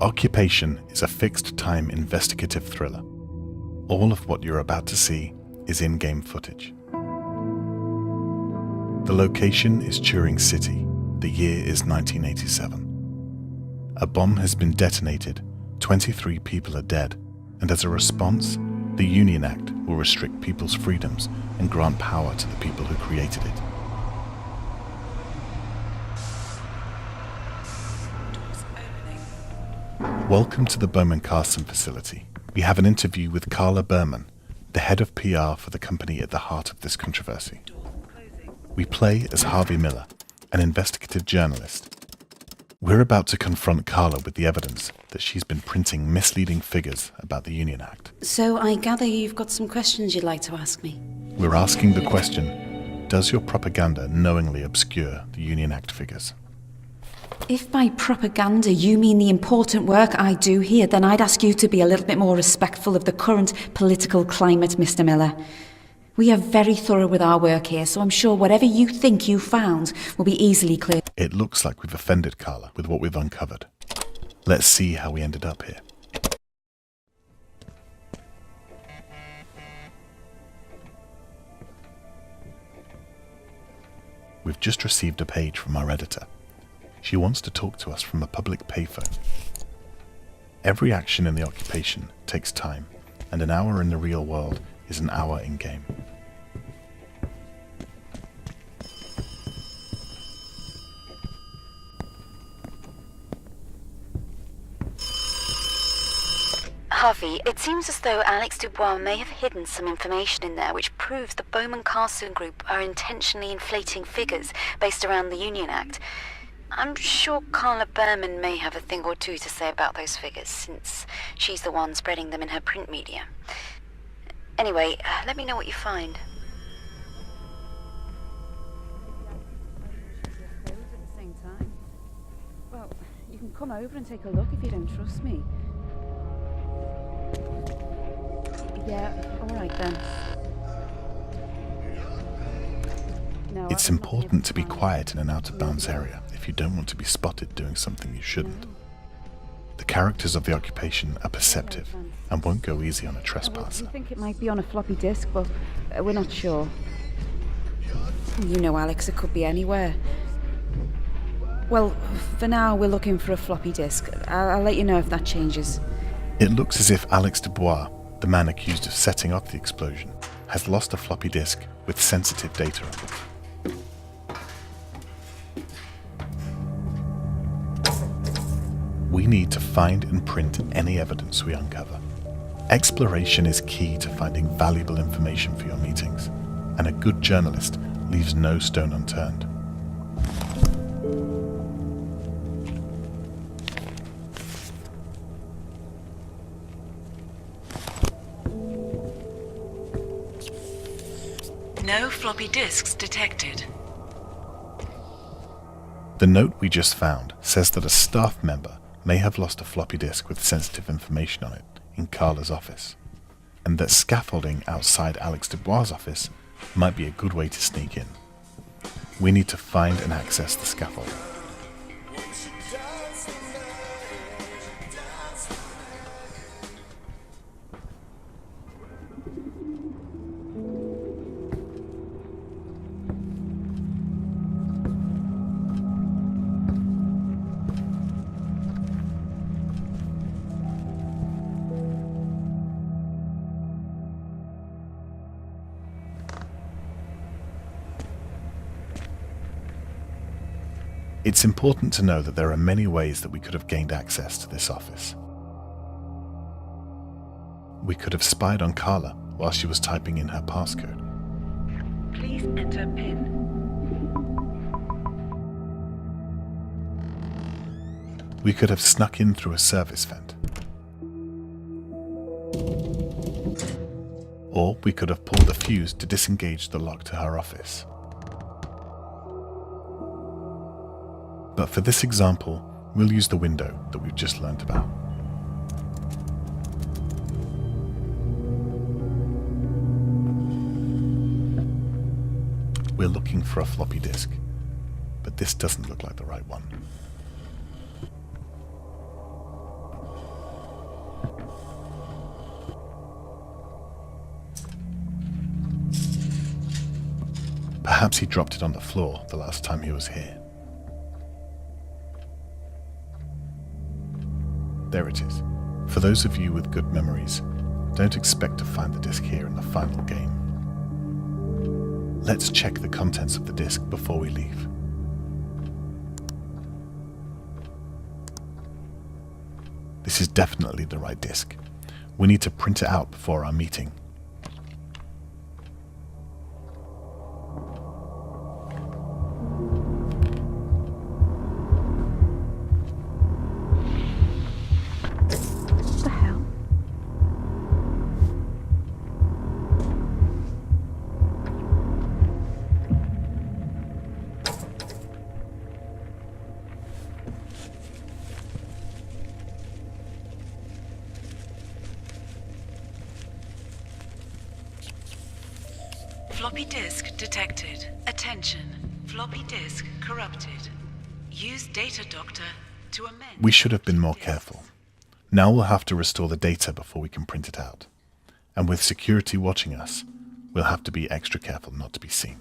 Occupation is a fixed-time investigative thriller. All of what you're about to see is in-game footage. The location is Turing City. The year is 1987. A bomb has been detonated, 23 people are dead, and as a response, the Union Act will restrict people's freedoms and grant power to the people who created it. Welcome to the Bowman-Carson facility. We have an interview with Carla Berman, the head of PR for the company at the heart of this controversy. We play as Harvey Miller, an investigative journalist. We're about to confront Carla with the evidence that she's been printing misleading figures about the Union Act. So I gather you've got some questions you'd like to ask me? We're asking the question, does your propaganda knowingly obscure the Union Act figures? If by propaganda you mean the important work I do here, then I'd ask you to be a little bit more respectful of the current political climate, Mr. Miller. We are very thorough with our work here, so I'm sure whatever you think you found will be easily cleared. It looks like we've offended Carla with what we've uncovered. Let's see how we ended up here. We've just received a page from our editor. She wants to talk to us from a public payphone. Every action in the occupation takes time, and an hour in the real world is an hour in-game. Harvey, it seems as though Alex Dubois may have hidden some information in there which proves the Bowman-Carson group are intentionally inflating figures based around the Union Act. I'm sure Carla Berman may have a thing or two to say about those figures, since she's the one spreading them in her print media. Anyway, let me know what you find. Well, you can come over and take a look if you don't trust me. Yeah, all right then. No, It's important to be quiet in an out-of-bounds area if you don't want to be spotted doing something you shouldn't. The characters of the occupation are perceptive and won't go easy on a trespasser. We think it might be on a floppy disk, but we're not sure. You know, Alex, it could be anywhere. Well, for now, we're looking for a floppy disk. I'll let you know if that changes. It looks as if Alex Dubois, the man accused of setting off the explosion, has lost a floppy disk with sensitive data on it. We need to find and print any evidence we uncover. Exploration is key to finding valuable information for your meetings, and a good journalist leaves no stone unturned. No floppy disks detected. The note we just found says that a staff member may have lost a floppy disk with sensitive information on it in Carla's office, and that scaffolding outside Alex Dubois' office might be a good way to sneak in. We need to find and access the scaffolding. It's important to know that there are many ways that we could have gained access to this office. We could have spied on Carla while she was typing in her passcode. Please enter PIN. We could have snuck in through a service vent. Or we could have pulled a fuse to disengage the lock to her office. But for this example, we'll use the window that we've just learnt about. We're looking for a floppy disk, but this doesn't look like the right one. Perhaps he dropped it on the floor the last time he was here. There it is. For those of you with good memories, don't expect to find the disc here in the final game. Let's check the contents of the disc before we leave. This is definitely the right disc. We need to print it out before our meeting. What the hell? Floppy disk detected. Attention. Floppy disk corrupted. Use data doctor to amend. We should have been more careful. Now we'll have to restore the data before we can print it out. And with security watching us, we'll have to be extra careful not to be seen.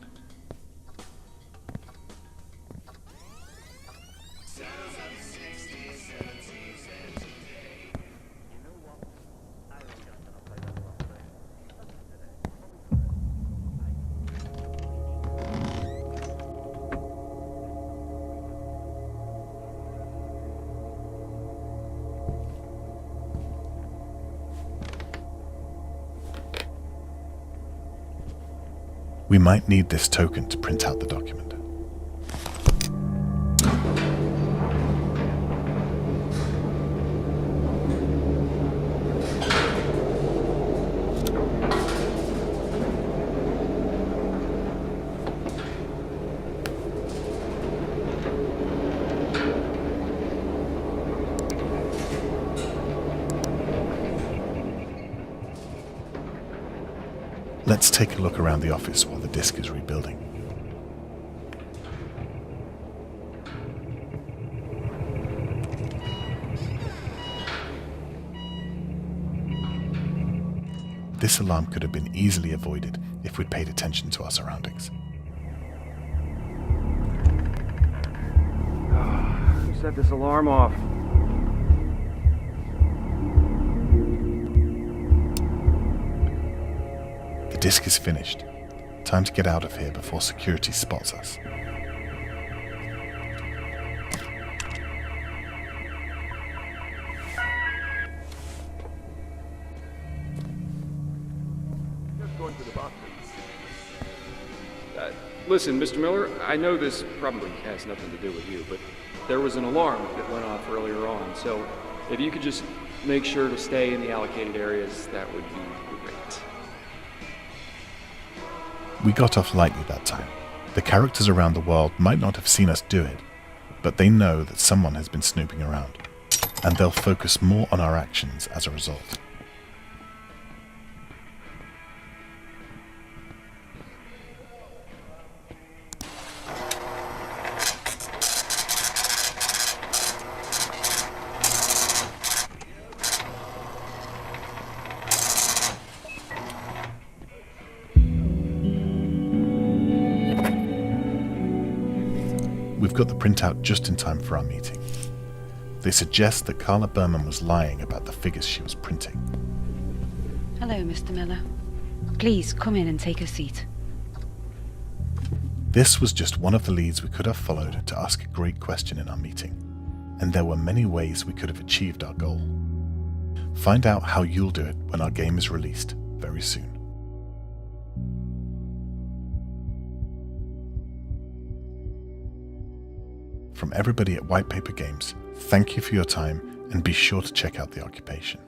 We might need this token to print out the document. Let's take a look around the office while the disk is rebuilding. This alarm could have been easily avoided if we'd paid attention to our surroundings. Who set this alarm off? The disk is finished. Time to get out of here before security spots us. Just going to the bathroom. Listen, Mr. Miller, I know this probably has nothing to do with you, but there was an alarm that went off earlier on, so if you could just make sure to stay in the allocated areas, that would be great. We got off lightly that time. The characters around the world might not have seen us do it, but they know that someone has been snooping around, and they'll focus more on our actions as a result. We've got the printout just in time for our meeting. They suggest that Carla Berman was lying about the figures she was printing. Hello, Mr. Miller. Please come in and take a seat. This was just one of the leads we could have followed to ask a great question in our meeting, and there were many ways we could have achieved our goal. Find out how you'll do it when our game is released very soon. From everybody at White Paper Games, thank you for your time and be sure to check out the occupation.